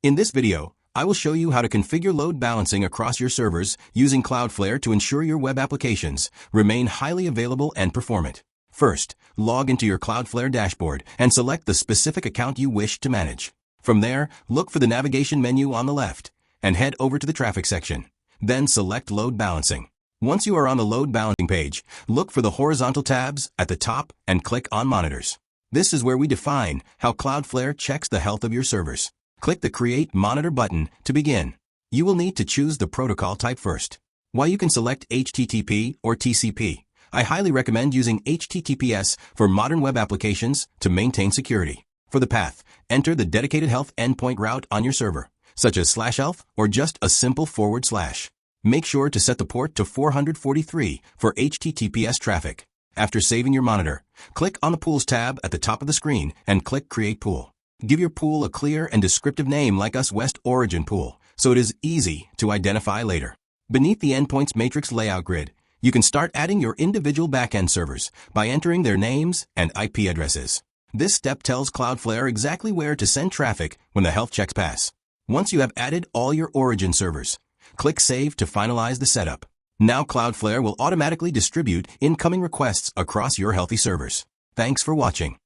In this video, I will show you how to configure load balancing across your servers using Cloudflare to ensure your web applications remain highly available and performant. First, log into your Cloudflare dashboard and select the specific account you wish to manage. From there, look for the navigation menu on the left and head over to the traffic section. Then select Load Balancing. Once you are on the load balancing page, look for the horizontal tabs at the top and click on Monitors. This is where we define how Cloudflare checks the health of your servers. Click the Create Monitor button to begin. You will need to choose the protocol type first. While you can select HTTP or TCP, I highly recommend using HTTPS for modern web applications to maintain security. For the path, enter the dedicated health endpoint route on your server, such as /health or just a simple /. Make sure to set the port to 443 for HTTPS traffic. After saving your monitor, click on the Pools tab at the top of the screen and click Create Pool. Give your pool a clear and descriptive name like US West Origin Pool, so it is easy to identify later. Beneath the endpoints matrix layout grid, you can start adding your individual backend servers by entering their names and IP addresses. This step tells Cloudflare exactly where to send traffic when the health checks pass. Once you have added all your origin servers, click Save to finalize the setup. Now Cloudflare will automatically distribute incoming requests across your healthy servers. Thanks for watching.